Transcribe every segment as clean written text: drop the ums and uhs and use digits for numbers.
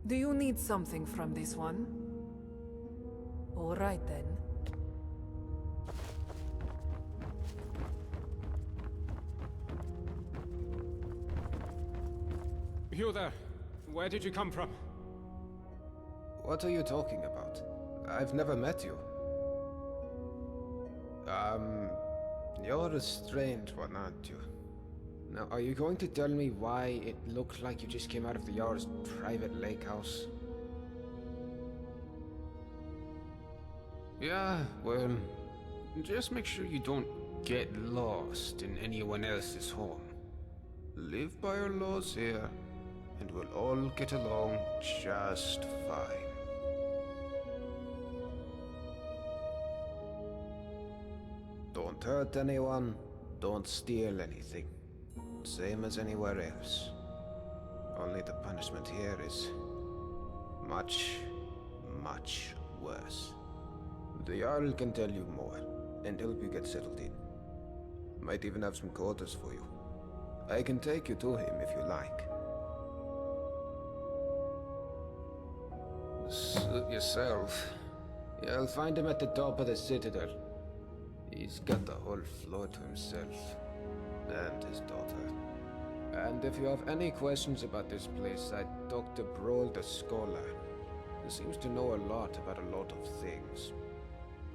Do you need something from this one? All right then. You there. Where did you come from? What are you talking about? I've never met you. You're a strange one, aren't you? Now, are you going to tell me why it looked like you just came out of the Jarl's private lake house? Yeah, well, just make sure you don't get lost in anyone else's home. Live by our laws here, and we'll all get along just fine. Don't hurt anyone, don't steal anything. Same as anywhere else. Only the punishment here is much, much worse. The Jarl can tell you more, and help you get settled in. Might even have some quarters for you. I can take you to him if you like. Suit yourself. You'll find him at the top of the Citadel. He's got the whole floor to himself. And his daughter. And if you have any questions about this place, I talked to Broll the Scholar. He seems to know a lot about a lot of things.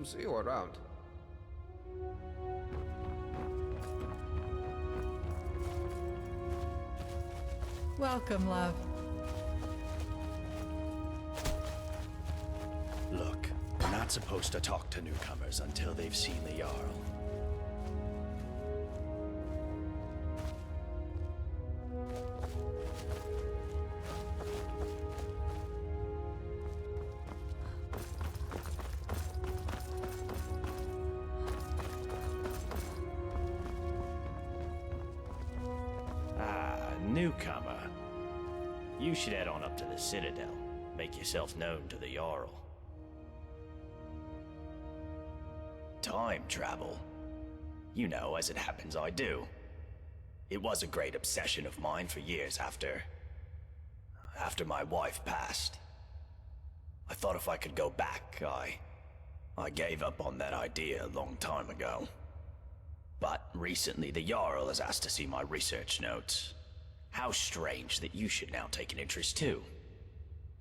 See you around. Welcome, love. Look, we're not supposed to talk to newcomers until they've seen the Jarl. Newcomer. You should head on up to the Citadel. Make yourself known to the Jarl. Time travel. You know, as it happens, I do. It was a great obsession of mine for years after my wife passed. I thought if I could go back, I gave up on that idea a long time ago. But recently the Jarl has asked to see my research notes. How strange that you should now take an interest too.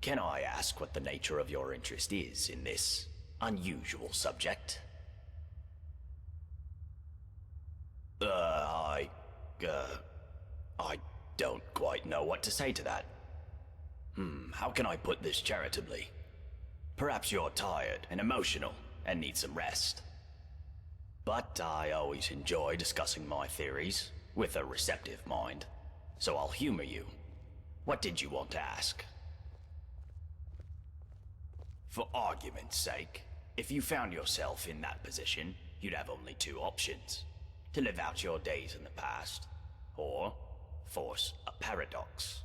Can I ask what the nature of your interest is in this unusual subject? I don't quite know what to say to that. How can I put this charitably? Perhaps you're tired and emotional and need some rest. But I always enjoy discussing my theories with a receptive mind. So I'll humor you. What did you want to ask? For argument's sake, if you found yourself in that position, you'd have only two options. To live out your days in the past, or force a paradox.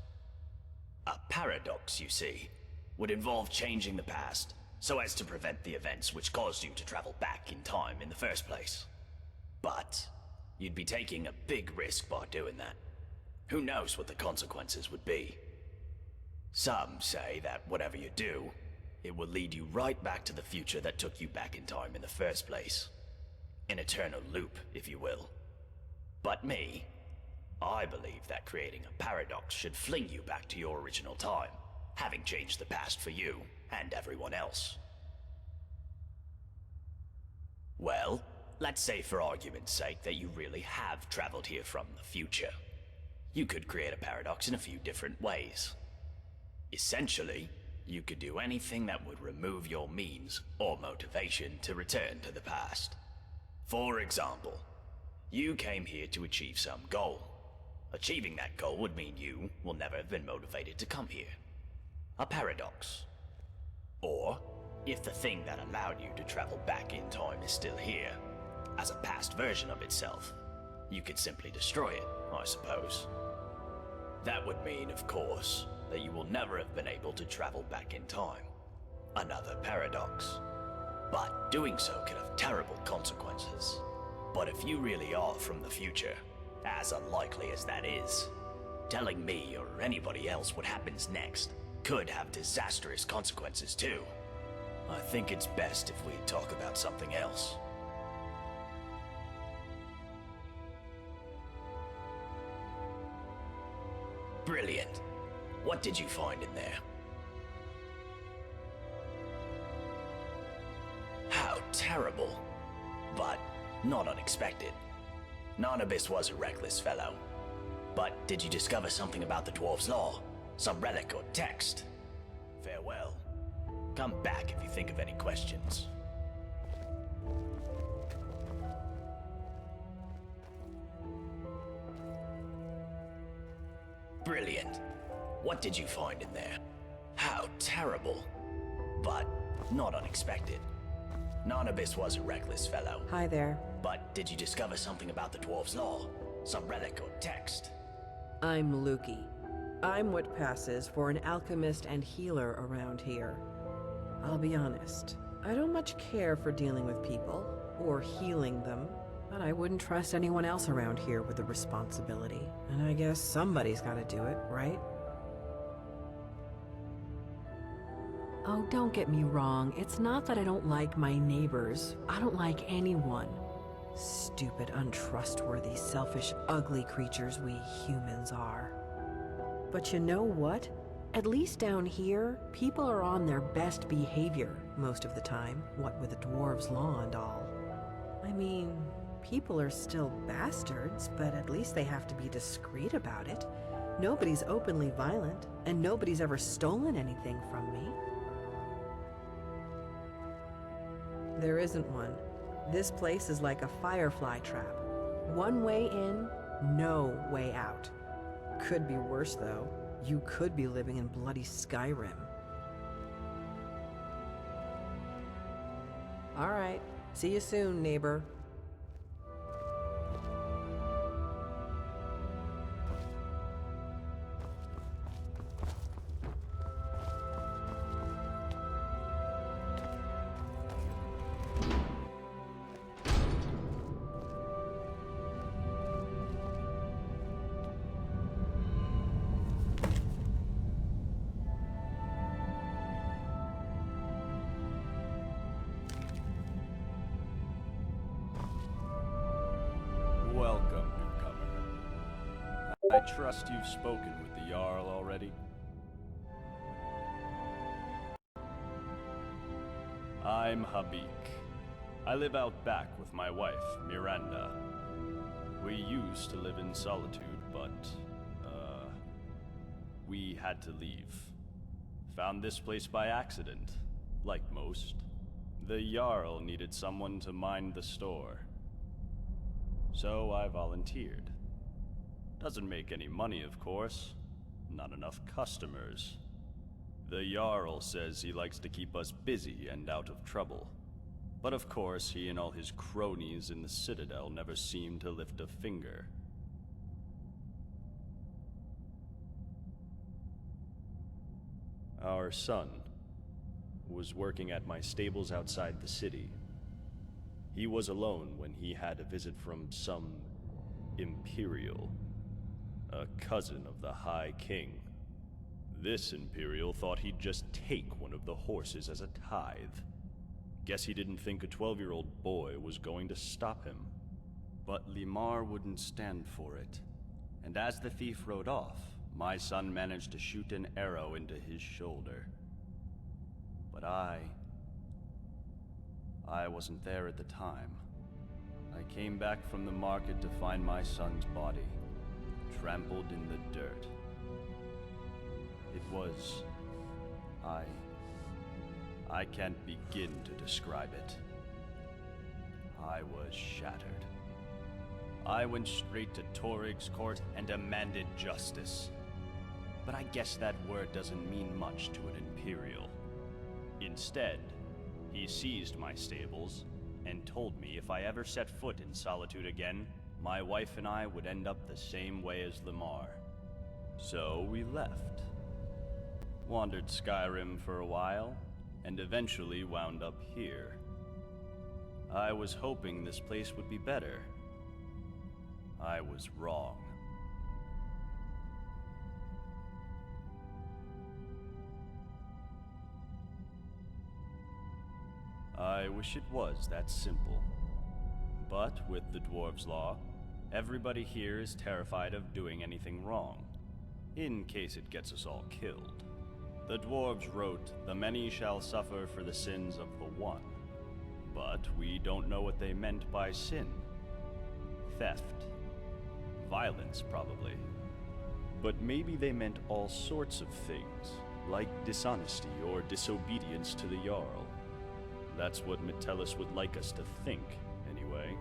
A paradox, you see, would involve changing the past so as to prevent the events which caused you to travel back in time in the first place. But you'd be taking a big risk by doing that. Who knows what the consequences would be? Some say that whatever you do, it will lead you right back to the future that took you back in time in the first place. An eternal loop, if you will. But me, I believe that creating a paradox should fling you back to your original time, having changed the past for you and everyone else. Well, let's say for argument's sake that you really have traveled here from the future. You could create a paradox in a few different ways. Essentially, you could do anything that would remove your means or motivation to return to the past. For example, you came here to achieve some goal. Achieving that goal would mean you will never have been motivated to come here. A paradox. Or, if the thing that allowed you to travel back in time is still here, as a past version of itself, you could simply destroy it, I suppose. That would mean, of course, that you will never have been able to travel back in time. Another paradox. But doing so could have terrible consequences. But if you really are from the future, as unlikely as that is, telling me or anybody else what happens next could have disastrous consequences too. I think it's best if we talk about something else. Brilliant. What did you find in there? How terrible. But not unexpected. Narnabis was a reckless fellow. But did you discover something about the Dwarf's law? Some relic or text? Farewell. Come back if you think of any questions. Brilliant. What did you find in there? How terrible. But not unexpected. Narnabis was a reckless fellow. Hi there. But did you discover something about the Dwarf's law? Some relic or text? I'm Lukey. I'm what passes for an alchemist and healer around here. I'll be honest, I don't much care for dealing with people, or healing them, but I wouldn't trust anyone else around here with the responsibility. And I guess somebody's gotta do it, right? Oh, don't get me wrong, it's not that I don't like my neighbors. I don't like anyone. Stupid, untrustworthy, selfish, ugly creatures we humans are. But you know what? At least down here, people are on their best behavior most of the time, what with the dwarves' law and all. I mean, people are still bastards, but at least they have to be discreet about it. Nobody's openly violent, and nobody's ever stolen anything from me. There isn't one. This place is like a firefly trap. One way in, no way out. Could be worse, though. You could be living in bloody Skyrim. All right. See you soon, neighbor. Welcome, newcomer. I trust you've spoken with the Jarl already? I'm Habik. I live out back with my wife, Miranda. We used to live in solitude, but, we had to leave. Found this place by accident, like most. The Jarl needed someone to mind the store. So I volunteered. Doesn't make any money, of course. Not enough customers. The Jarl says he likes to keep us busy and out of trouble. But of course, he and all his cronies in the Citadel never seem to lift a finger. Our son was working at my stables outside the city. He was alone when he had a visit from some Imperial, a cousin of the High King. This Imperial thought he'd just take one of the horses as a tithe. Guess he didn't think a 12-year-old boy was going to stop him. But Limar wouldn't stand for it. And as the thief rode off, my son managed to shoot an arrow into his shoulder. But I wasn't there at the time. I came back from the market to find my son's body, trampled in the dirt. It was... I can't begin to describe it. I was shattered. I went straight to Torig's court and demanded justice. But I guess that word doesn't mean much to an Imperial. Instead, he seized my stables and told me if I ever set foot in Solitude again, my wife and I would end up the same way as Limar. So we left. Wandered Skyrim for a while, and eventually wound up here. I was hoping this place would be better. I was wrong. I wish it was that simple. But with the dwarves' law, everybody here is terrified of doing anything wrong, in case it gets us all killed. The dwarves wrote, "The many shall suffer for the sins of the one." But we don't know what they meant by sin. Theft. Violence, probably. But maybe they meant all sorts of things, like dishonesty or disobedience to the Jarl. That's what Metellus would like us to think, anyway.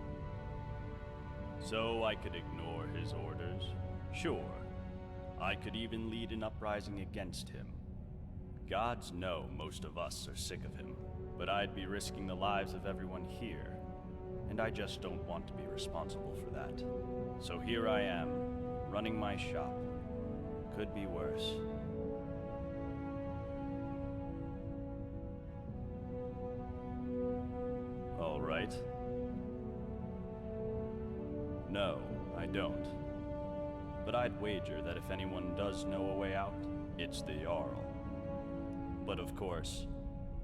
So I could ignore his orders. Sure. I could even lead an uprising against him. Gods know most of us are sick of him, but I'd be risking the lives of everyone here, and I just don't want to be responsible for that. So here I am, running my shop. Could be worse. All right. No, I don't. But I'd wager that if anyone does know a way out, it's the Jarl. But of course,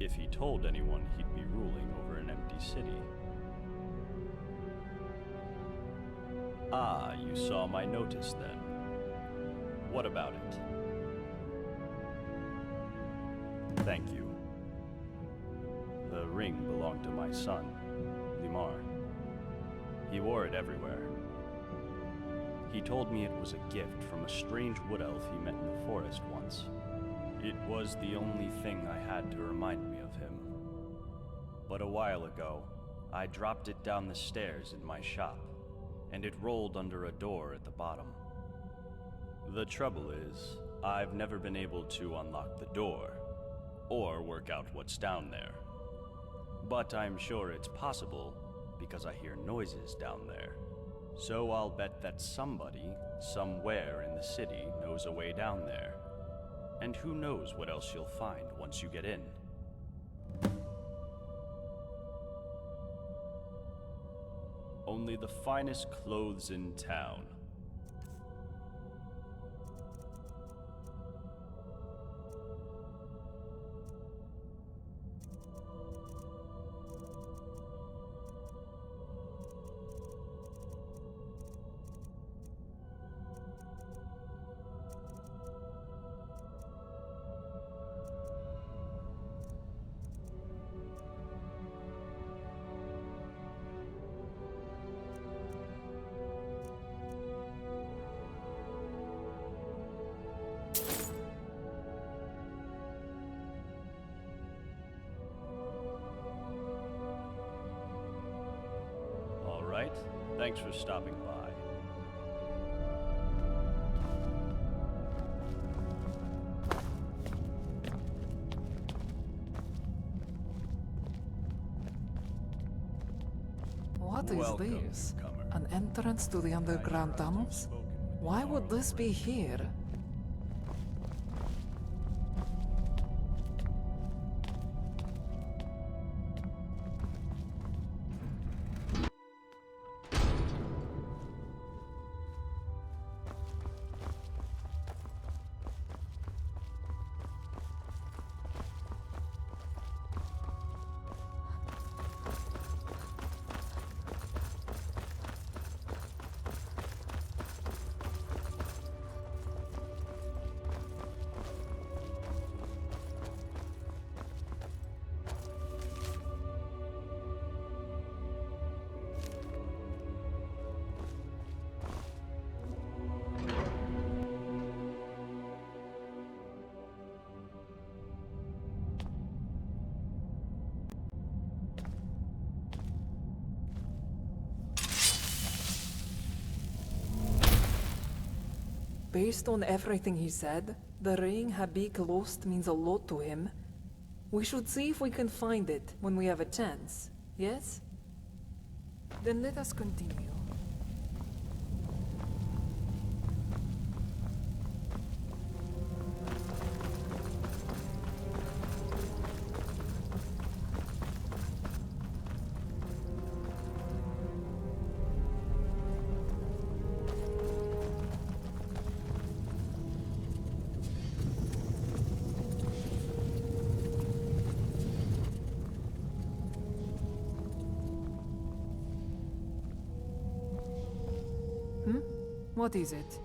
if he told anyone, he'd be ruling over an empty city. Ah, you saw my notice then. What about it? Thank you. The ring belonged to my son, Limar. He wore it everywhere. He told me it was a gift from a strange wood elf he met in the forest once. It was the only thing I had to remind me of him. But a while ago, I dropped it down the stairs in my shop, and it rolled under a door at the bottom. The trouble is, I've never been able to unlock the door, or work out what's down there. But I'm sure it's possible, because I hear noises down there. So I'll bet that somebody, somewhere in the city, knows a way down there. And who knows what else you'll find once you get in. Only the finest clothes in town. Right? Thanks for stopping by. What is Welcome, this? newcomer. An entrance to the underground tunnels? Why would this be here? Based on everything he said, the ring Habik lost means a lot to him. We should see if we can find it when we have a chance, yes? Then let us continue. What is it?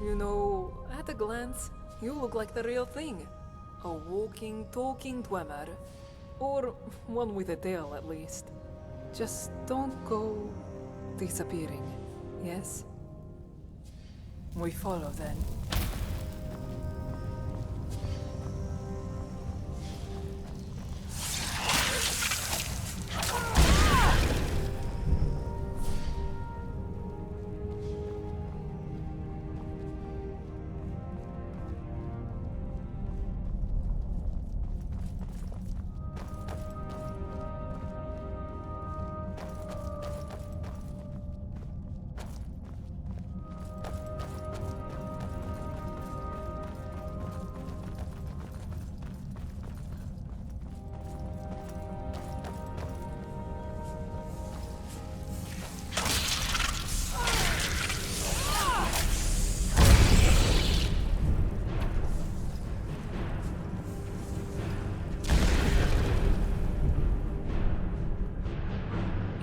You know, at a glance, you look like the real thing. A walking, talking Dwemer. Or one with a tail, at least. Just don't go disappearing, yes? We follow then.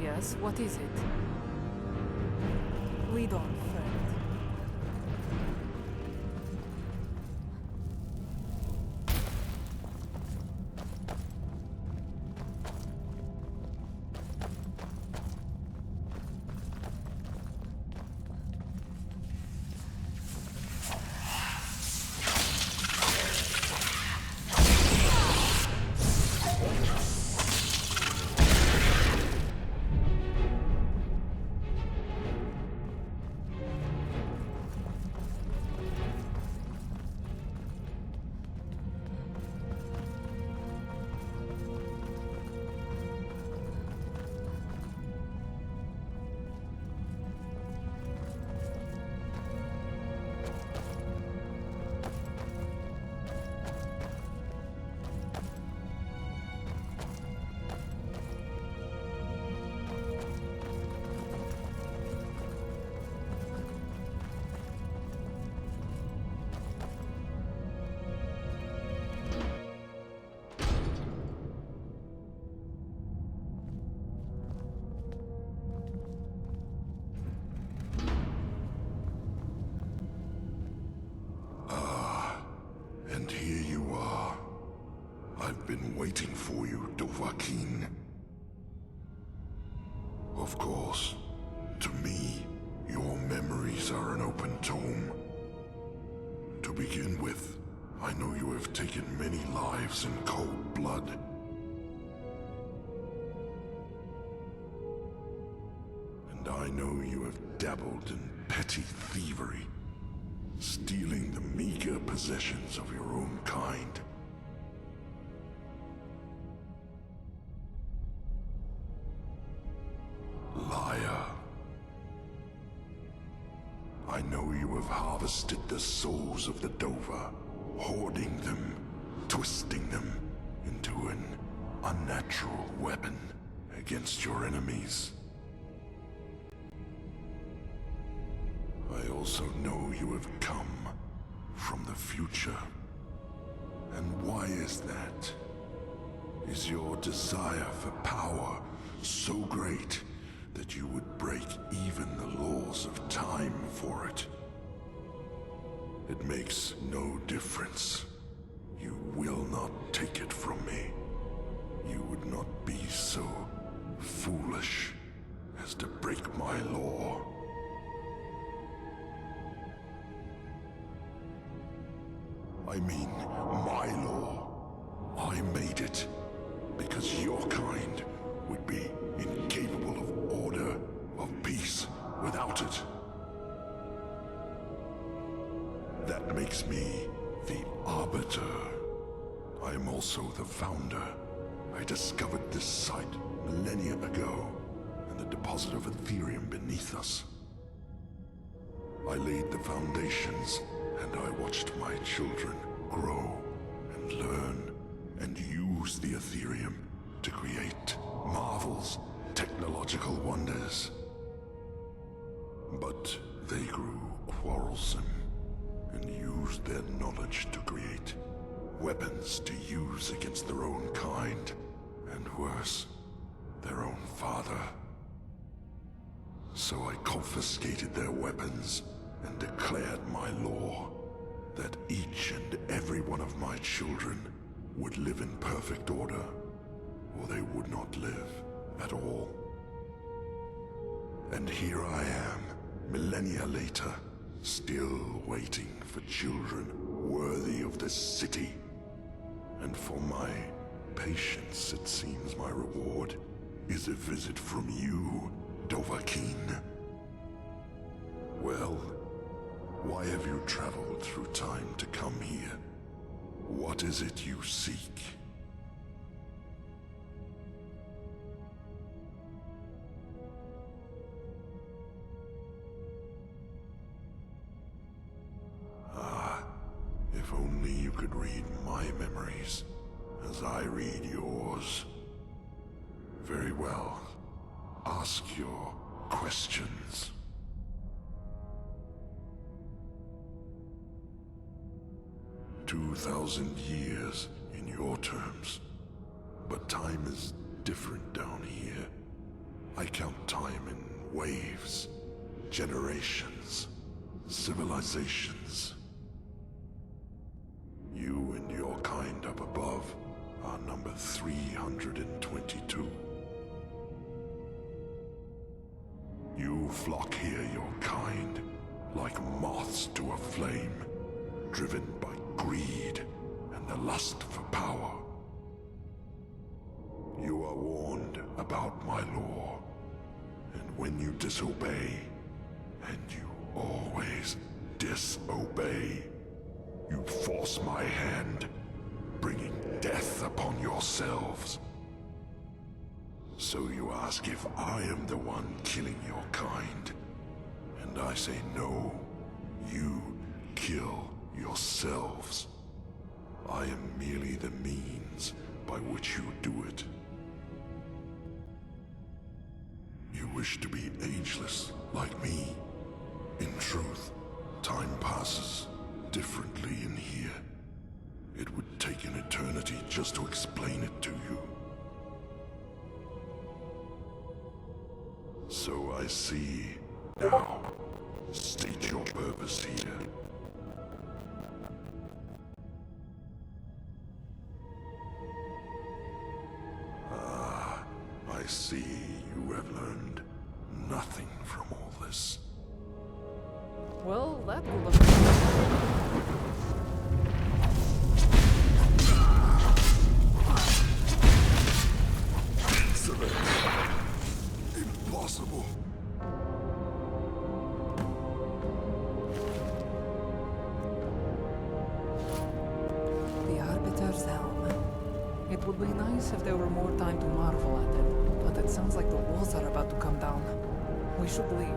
Yes, what is it? Lead on, friend. And here you are. I've been waiting for you, Dovahkiin. Of course, to me, your memories are an open tome. To begin with, I know you have taken many lives in cold blood. And I know you have dabbled in petty thievery, stealing the meager possessions of your own kind. Liar. I know you have harvested the souls of the Dova, hoarding them, twisting them into an unnatural weapon against your enemies. I also know you have come from the future. And why is that? Is your desire for power so great that you would break even the laws of time for it? It makes no difference. You will not take it from me. You would not be so foolish as to break my law. I mean, my law. I made it because your kind would be incapable of order, of peace, without it. That makes me the Arbiter. I am also the Founder. I discovered this site millennia ago, and the deposit of Ethereum beneath us. I laid the foundations, and I watched my children grow and learn and use the Ethereum to create marvels technological wonders. But they grew quarrelsome and used their knowledge to create weapons to use against their own kind, and worse, their own father. So I confiscated their weapons and declared my law that each and every one of my children would live in perfect order, or they would not live at all. And here I am, millennia later, still waiting for children worthy of this city. And for my patience, it seems my reward is a visit from you, Dovahkiin. Well, why have you traveled through time to come here? What is it you seek? If only you could read my memories as I read yours. Very well. Ask your questions. "2,000 years in your terms. But time is different down here. I count time in waves, generations, civilizations. You and your kind up above are number 322. You flock here, your kind, like moths to a flame, driven by greed and the lust for power. You are warned about my law, and when you disobey, and you always disobey, you force my hand, bringing death upon yourselves. So you ask if I am the one killing your kind, and I say no, you kill yourselves. I am merely the means by which you do it. You wish to be ageless, like me. In truth, time passes differently in here. It would take an eternity just to explain it to you. So I see. Now, state your purpose here. I see you have learned nothing from all this. Well, that will look. Excellent. Impossible. The Arbiter's Helm. It would be nice if there were more time to marvel at it, but it sounds like the walls are about to come down. We should leave.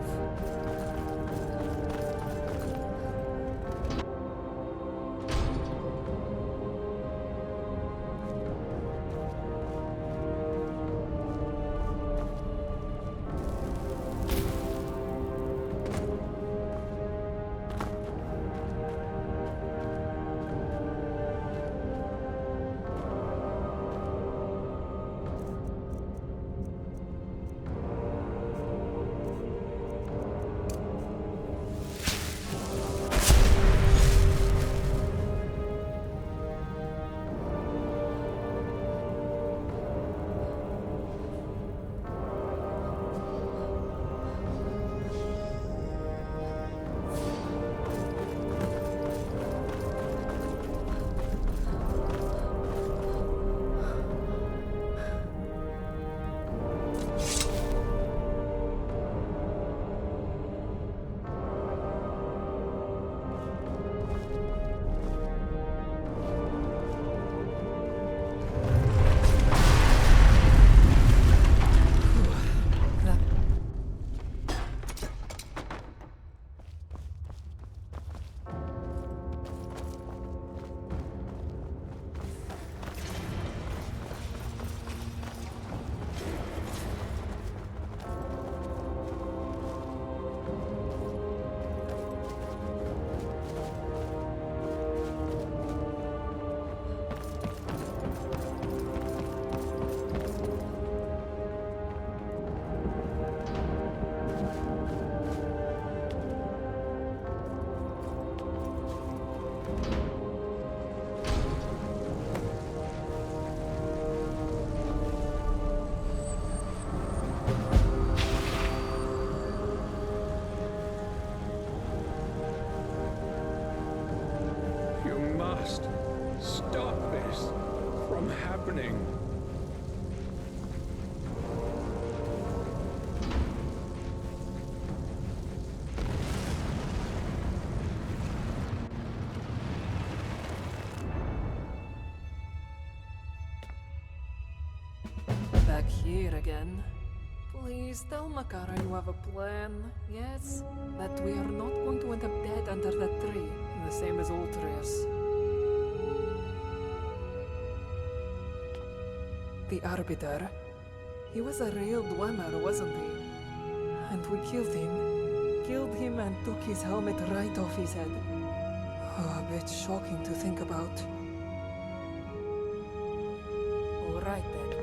from happening. Back here again. Please tell Makara you have a plan, yes? That we are not going to end up dead under that tree, the same as Ultreus. The Arbiter. He was a real Dwemer, wasn't he? And we killed him. Killed him and took his helmet right off his head. Oh, a bit shocking to think about. Alright then.